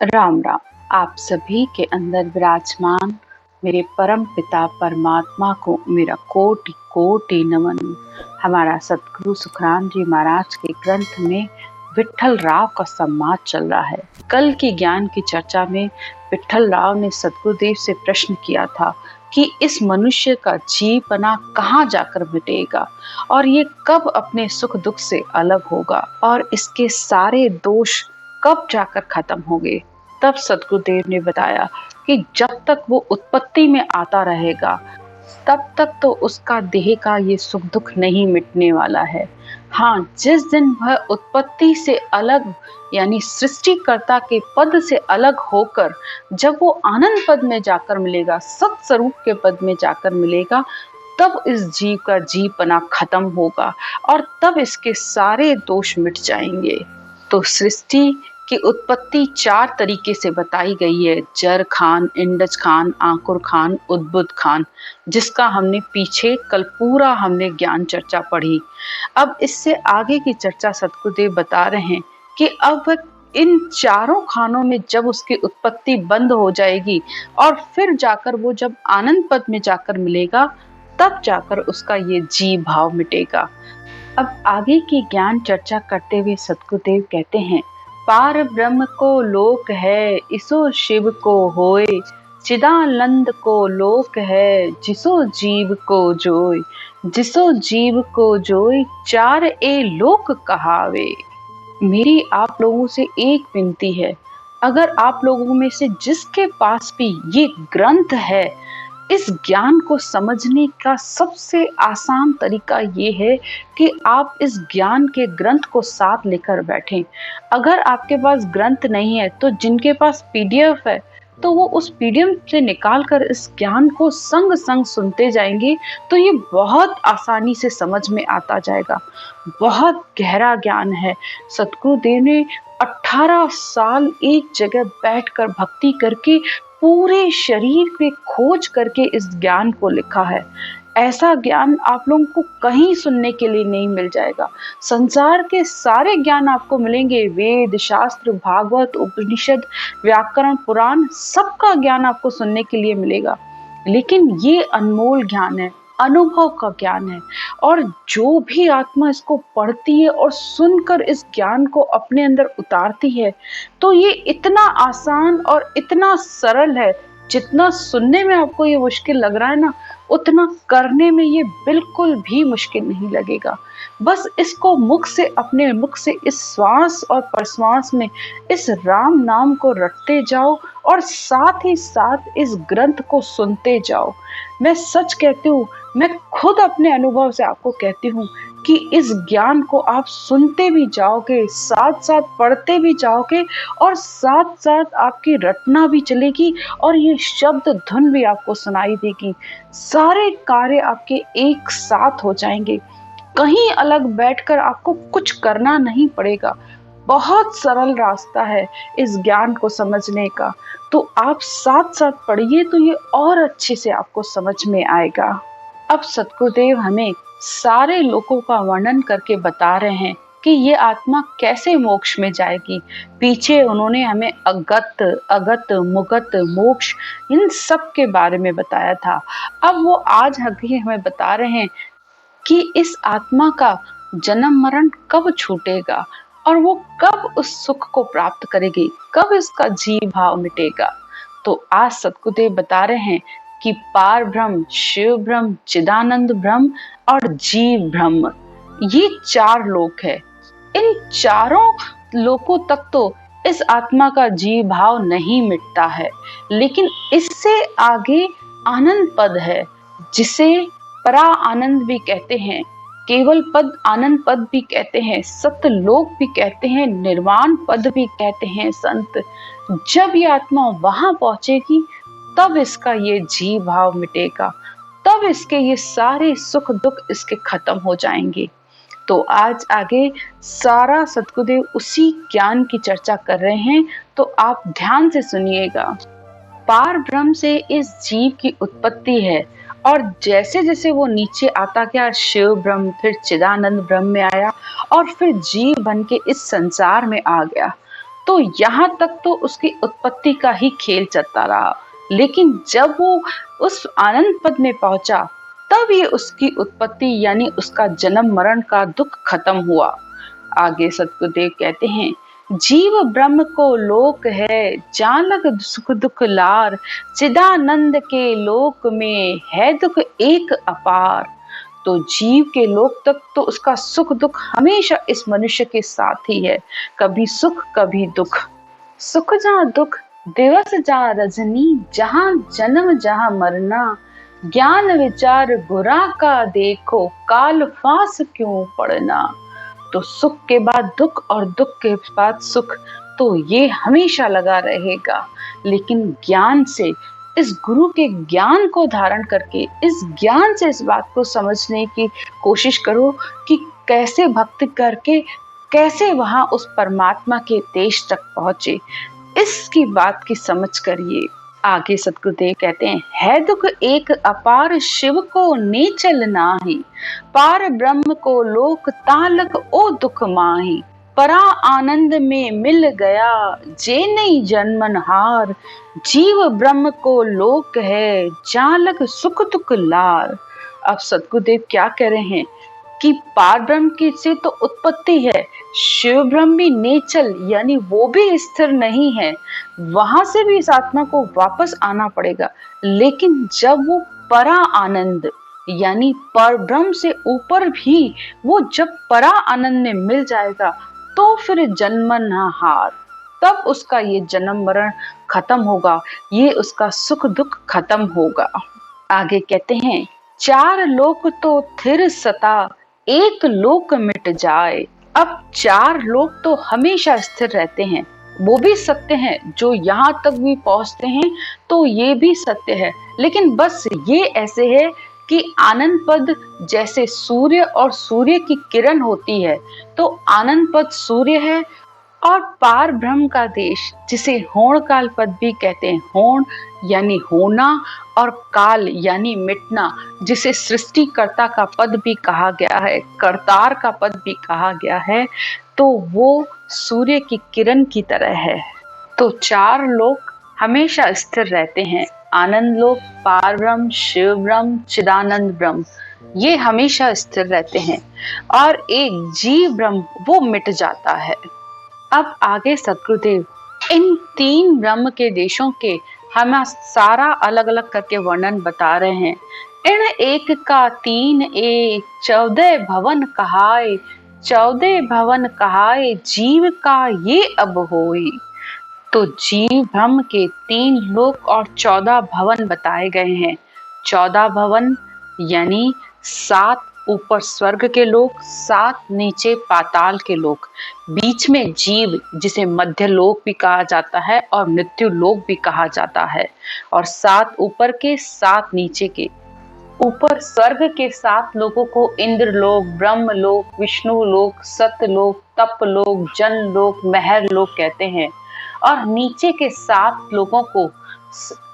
राम राम। आप सभी के अंदर विराजमान मेरे परम पिता परमात्मा को मेरा कोटि कोटि नमन। हमारा सतगुरु सुखराम जी महाराज के ग्रंथ में विट्ठल राव का संवाद चल रहा है। कल की ज्ञान की चर्चा में विट्ठल राव ने सतगुरुदेव से प्रश्न किया था कि इस मनुष्य का जीवपना कहाँ जाकर मिटेगा और ये कब अपने सुख दुख से अलग होगा और इसके सारे दोष कब जाकर खत्म होंगे। तब सतगुरुदेव ने बताया कि जब तक वो उत्पत्ति में आता रहेगा तब तक तो उसका देह का ये सुख दुख नहीं मिटने वाला है। हाँ, जिस दिन वह उत्पत्ति से अलग यानी सृष्टिकर्ता के पद से अलग होकर जब वो आनंद पद में जाकर मिलेगा, सत्स्वरूप के पद में जाकर मिलेगा, तब इस जीव का जीवपना खत्म होगा और तब इसके सारे दोष मिट जाएंगे। तो सृष्टि की उत्पत्ति 4 तरीके से बताई गई है। जर खान, इंडज खान, आंकुर खान, उद्भुत खान, जिसका हमने पीछे कल पूरा हमने ज्ञान चर्चा पढ़ी। अब इससे आगे की चर्चा सतगुरुदेव बता रहे हैं कि अब इन चारों खानों में जब उसकी उत्पत्ति बंद हो जाएगी और फिर जाकर वो जब आनंद पद में जाकर मिलेगा तब जाकर उसका ये जीव भाव मिटेगा। अब आगे की ज्ञान चर्चा करते हुए सतगुरुदेव कहते हैं, पार ब्रह्म को लोक है इसो शिव को होए, चिदानंद को लोक है जिसो जीव को जोय, जिसो जीव को जोय चार ए लोक कहावे। मेरी आप लोगों से एक विनती है, अगर आप लोगों में से जिसके पास भी ये ग्रंथ है, इस ज्ञान को समझने का सबसे आसान तरीका ये है कि आप इस ज्ञान के ग्रंथ को साथ लेकर बैठें। अगर आपके पास ग्रंथ नहीं है तो जिनके पास पीडीएफ है तो वो उस पीडीएफ से निकाल कर इस ज्ञान को संग संग सुनते जाएंगे तो ये बहुत आसानी से समझ में आता जाएगा। बहुत गहरा ज्ञान है। सतगुरुदेव ने 18 साल एक जगह बैठकर भक्ति करके पूरे शरीर पे खोज करके इस ज्ञान को लिखा है। ऐसा ज्ञान आप लोगों को कहीं सुनने के लिए नहीं मिल जाएगा। संसार के सारे ज्ञान आपको मिलेंगे, वेद, शास्त्र, भागवत, उपनिषद, व्याकरण, पुराण, सबका ज्ञान आपको सुनने के लिए मिलेगा, लेकिन ये अनमोल ज्ञान है, अनुभव का ज्ञान है। और जो भी आत्मा इसको पढ़ती है और सुनकर इस ज्ञान को अपने अंदर उतारती है तो ये इतना आसान और इतना सरल है। जितना सुनने में आपको ये मुश्किल लग रहा है ना, उतना करने में ये बिल्कुल भी मुश्किल नहीं लगेगा। बस इसको मुख से, अपने मुख से इस श्वास और प्रश्वास में इस राम नाम को रटते जाओ और साथ ही साथ इस ग्रंथ को सुनते जाओ। मैं सच कहती हूँ, मैं खुद अपने अनुभव से आपको कहती हूँ कि इस ज्ञान को आप सुनते भी जाओगे, साथ साथ पढ़ते भी जाओगे और साथ साथ आपकी रटना भी चलेगी और ये शब्द धुन भी आपको सुनाई देगी। सारे कार्य आपके एक साथ हो जाएंगे। कहीं अलग बैठकर आपको कुछ करना नहीं पड़ेगा। बहुत सरल रास्ता है इस ज्ञान को समझने का। तो आप साथ साथ पढ़िए तो ये और अच्छे से आपको समझ में आएगा। अब सतगुरुदेव हमें सारे लोकों का वर्णन करके बता रहे हैं कि ये आत्मा कैसे मोक्ष में जाएगी। पीछे उन्होंने हमें अगत, अगत, मुगत, मोक्ष, इन सब के बारे में बताया था। अब वो आज हमें बता रहे हैं कि इस आत्मा का जन्म मरण कब छूटेगा और वो कब उस सुख को प्राप्त करेगी, कब इसका जीव भाव मिटेगा। तो आज सतगुरुदेव बता रहे हैं कि पार ब्रह्म, शिव ब्रह्म, चिदानंद ब्रह्म और जीव ब्रह्म, ये 4 लोक है। इन चारों लोकों तक तो इस आत्मा का जीव भाव नहीं मिटता है, लेकिन इससे आगे आनंद पद है, जिसे परा आनंद भी कहते हैं, केवल पद आनंद पद भी कहते हैं, सतलोक भी कहते हैं, निर्वाण पद भी कहते हैं संत। जब ये आत्मा वहां पहुंचेगी तब इसका ये जीव भाव मिटेगा, तब इसके ये सारे सुख दुख इसके खत्म हो जाएंगे। तो आज आगे सारा सतगुरुदेव उसी ज्ञान की चर्चा कर रहे हैं, तो आप ध्यान से सुनिएगा। पार ब्रह्म से इस जीव की उत्पत्ति है और जैसे जैसे वो नीचे आता गया, शिव ब्रह्म, फिर चिदानंद ब्रह्म में आया और फिर जीव बन के इस संसार में आ गया। तो यहाँ तक तो उसकी उत्पत्ति का ही खेल चलता रहा, लेकिन जब वो उस आनंद पद में पहुंचा तब ये उसकी उत्पत्ति यानी उसका जन्म मरण का दुख खत्म हुआ। आगे सतगुरुदेव कहते हैं, जीव ब्रह्म को लोक है, जान लग सुख दुख लार, चिदानंद के लोक में है दुख एक अपार। तो जीव के लोक तक तो उसका सुख दुख हमेशा इस मनुष्य के साथ ही है, कभी सुख कभी दुख। सुख जहाँ दुख दिवस जहाँ रजनी, जहाँ जन्म जहाँ मरना, ज्ञान विचार बुरा का देखो, काल फांस क्यों पड़ना। तो सुख के बाद दुख और दुख के बाद सुख, तो ये हमेशा लगा रहेगा। लेकिन ज्ञान से, इस गुरु के ज्ञान को धारण करके, इस ज्ञान से इस बात को समझने की कोशिश करो कि कैसे भक्ति करके कैसे वहां उस परमात्मा के देश तक पहुंचे। इसकी बात की समझ करिए। आगे सतगुरुदेव कहते हैं, है दुख एक अपार, शिव को नेचल नाही, पार ब्रह्म को लोक तालक ओ दुख माही, परा आनंद में मिल गया जे नहीं जन्मन हार, जीव ब्रह्म को लोक है जालक सुख दुख लार। अब सतगुरुदेव क्या कह रहे हैं कि पार ब्रह्म की से तो उत्पत्ति है, शिव ब्रह्म भी नेचल यानी वो भी स्थिर नहीं है, वहां से भी इस आत्मा को वापस आना पड़ेगा। लेकिन जब वो परा आनंद यानी पर ब्रह्म से ऊपर भी वो जब परा आनंद में मिल जाएगा तो फिर जन्मन हार, तब उसका ये जन्म मरण खत्म होगा, ये उसका सुख दुख खत्म होगा। आगे कहते हैं, चार लोक तो थिर सता, एक लोक मिट जाए। अब चार लोक तो हमेशा स्थिर रहते हैं, वो भी सत्य है, जो यहाँ तक भी पहुंचते हैं तो ये भी सत्य है। लेकिन बस ये ऐसे है कि आनंद पद जैसे सूर्य और सूर्य की किरण होती है, तो आनंद पद सूर्य है, और पार ब्रह्म का देश जिसे होण काल पद भी कहते हैं, होण यानी होना और काल यानी मिटना, जिसे सृष्टिकर्ता का पद भी कहा गया है, करतार का पद भी कहा गया है, तो वो सूर्य की किरण की तरह है। तो चार लोक हमेशा स्थिर रहते हैं, आनंद लोक, पार ब्रह्म, शिव ब्रह्म, चिदानंद ब्रह्म, ये हमेशा स्थिर रहते हैं, और एक जीव ब्रह्म वो मिट जाता है। अब आगे सतगुरुदेव इन तीन ब्रह्म के देशों के हम सारा अलग अलग करके वर्णन बता रहे हैं। इन एक का तीन एक, 14 भवन कहाए, 14 भवन कहाए, जीव का ये अब होई। तो जीव ब्रह्म के 3 लोक और 14 भवन बताए गए हैं। 14 भवन यानी 7 ऊपर स्वर्ग के लोक, 7 नीचे पाताल के लोक, बीच में जीव जिसे मध्य लोक भी कहा जाता है और मृत्यु लोक भी कहा जाता है, और 7 ऊपर के 7 नीचे के। ऊपर स्वर्ग के 7 लोगों को इंद्र लोक, ब्रह्म लोक, विष्णु लोक, सत्य लोक, तप लोक, जन लोक, महर लोक कहते हैं, और नीचे के 7 लोगों को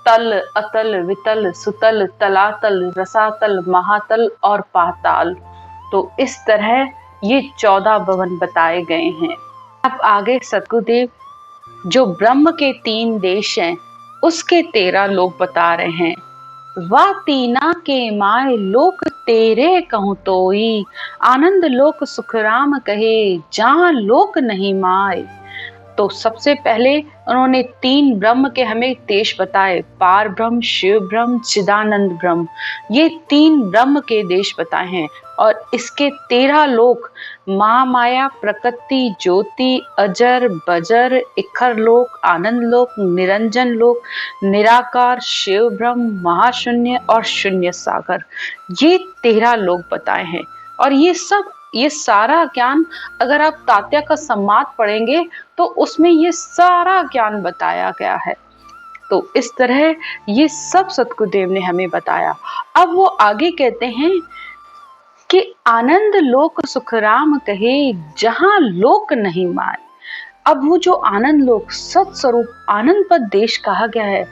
तल, अतल, वितल, सुतल, तलातल, रसातल, महातल और पाताल। तो इस तरह ये 14 भवन बताए गए हैं। अब आगे सतगुरुदेव जो ब्रह्म के 3 देश हैं उसके 13 लोक बता रहे हैं। वाह तीना के माए लोक तेरे कहूँ तोई, आनंद लोक सुखराम कहे जहाँ लोक नहीं माए। तो सबसे पहले उन्होंने 3 ब्रह्म के हमें देश बताए, पार ब्रह्म, शिव ब्रह्म, चिदानंद ब्रह्म, ये 3 ब्रह्म के देश बताए हैं। और इसके 13 लोक महामाया, प्रकृति, ज्योति, अजर, बजर, इखर लोक, आनंद लोक, निरंजन लोक, निराकार, शिव ब्रह्म, महाशून्य और शून्य सागर, ये 13 लोक बताए हैं। और ये सारा ज्ञान अगर आप तात्या का संवाद पढ़ेंगे तो उसमें ये सारा ज्ञान बताया गया है। तो इस तरह ये सब सतगुरुदेव ने हमें बताया। अब वो आगे कहते हैं कि आनंद लोक सुखराम कहे जहां लोक नहीं माए। अब वो जो आनंद लोक, सत स्वरूप आनंद पद देश कहा गया है,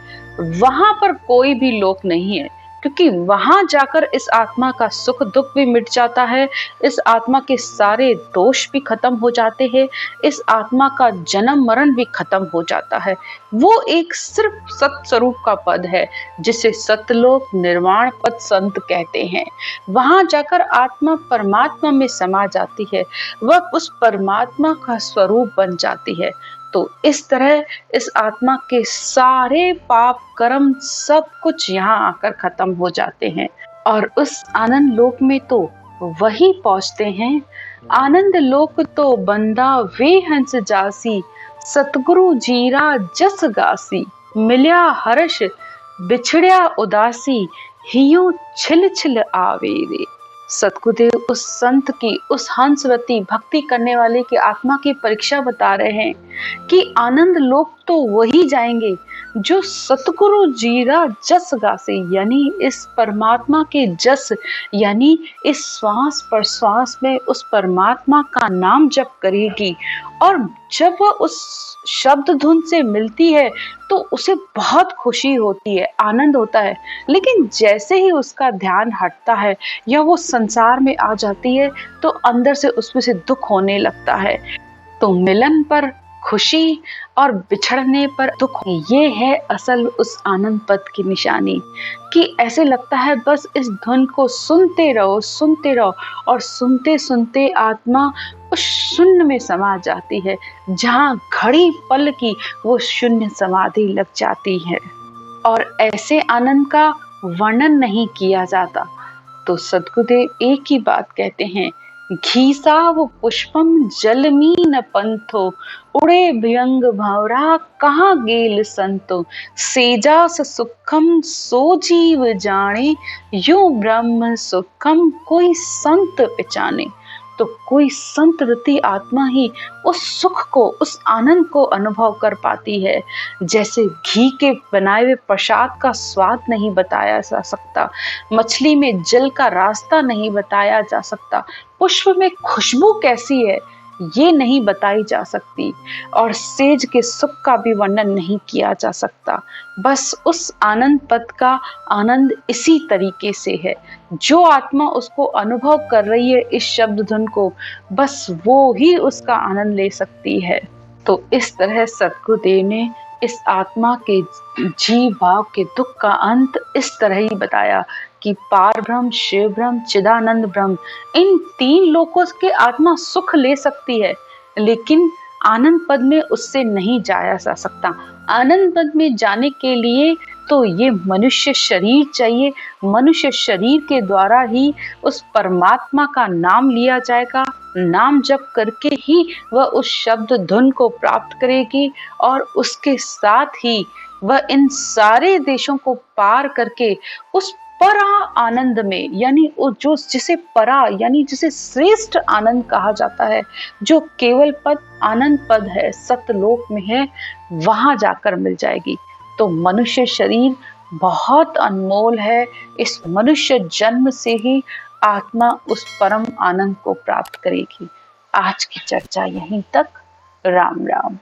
वहां पर कोई भी लोक नहीं है, क्योंकि वहां जाकर इस आत्मा का सुख दुख भी मिट जाता है, इस आत्मा के सारे दोष भी खत्म हो जाते हैं, इस आत्मा का जन्म मरण भी खत्म हो जाता है। वो एक सिर्फ सत स्वरूप का पद है जिसे सतलोक निर्वाण पद संत कहते हैं। वहां जाकर आत्मा परमात्मा में समा जाती है, वह उस परमात्मा का स्वरूप बन जाती है। तो इस तरह इस आत्मा के सारे पाप कर्म सब कुछ यहाँ आकर खत्म हो जाते हैं और उस आनंद लोक में तो वही पहुंचते हैं। आनंद लोक तो बंदा वे हंस जासी, सतगुरु जीरा जस गासी, मिल्या हर्ष बिछड़िया उदासी, हियो छिल छिल आवे रे। सतगुरुदेव उस संत की, उस हंसवती भक्ति करने वाले की आत्मा की परीक्षा बता रहे हैं कि आनंद लोक तो वही जाएंगे जो सतगुरु जीरा जस गासे, यानी इस परमात्मा के जस, यानी इस श्वास प्रश्वास में उस परमात्मा का नाम जप करेगी। और जब वह उस शब्द धुन से मिलती है तो उसे बहुत खुशी होती है, आनंद होता है। लेकिन जैसे ही उसका ध्यान हटता है या वो संसार में आ जाती है तो अंदर से उसमें से दुख होने लगता है। तो मिलन पर खुशी और बिछड़ने पर दुख, ये है असल उस आनंद पद की निशानी। कि ऐसे लगता है बस इस धुन को सुनते रहो और सुनते सुनते आत्मा उस शून्य में समा जाती है, जहाँ घड़ी पल की वो शून्य समाधि लग जाती है। और ऐसे आनंद का वर्णन नहीं किया जाता। तो सद्गुरुदेव एक ही बात कहते हैं, घीसाव पुष्पम जलमीन पंथो, उड़े भयंग भंवरा कहाँ गेल संतो, सेजास सुखम सो जीव जाने, यो ब्रह्म सुखम कोई संत पहचाने। तो कोई संत रति आत्मा ही उस सुख को, उस आनंद को अनुभव कर पाती है। जैसे घी के बनाए हुए प्रसाद का स्वाद नहीं बताया जा सकता, मछली में जल का रास्ता नहीं बताया जा सकता, पुष्प में खुशबू कैसी है ये नहीं बताई जा सकती, और सेज के सुख का भी वर्णन नहीं किया जा सकता। बस उस आनंद पद का आनंद इसी तरीके से है। जो आत्मा उसको अनुभव कर रही है इस शब्द धुन को, बस वो ही उसका आनंद ले सकती है। तो इस तरह सद्गुरुदेव ने इस आत्मा के जीव भाव के दुख का अंत इस तरह ही बताया कि पार ब्रह्म, शिव ब्रह्म, चिदानंद ब्रह्म, इन तीन लोकों के आत्मा सुख ले सकती है, लेकिन आनंद पद में उससे नहीं जाया जा सकता। आनंद पद में जाने के लिए तो ये मनुष्य शरीर चाहिए। मनुष्य शरीर के द्वारा ही उस परमात्मा का नाम लिया जाएगा। नाम जप करके ही वह उस शब्द धुन को प्राप्त करेगी और उसके साथ ही वह इन सारे देशों को पार करके उस परा आनंद में, यानी जो जिसे परा यानी जिसे श्रेष्ठ आनंद कहा जाता है, जो केवल पद आनंद पद है, सतलोक में है, वहां जाकर मिल जाएगी। तो मनुष्य शरीर बहुत अनमोल है। इस मनुष्य जन्म से ही आत्मा उस परम आनंद को प्राप्त करेगी। आज की चर्चा यहीं तक। राम राम।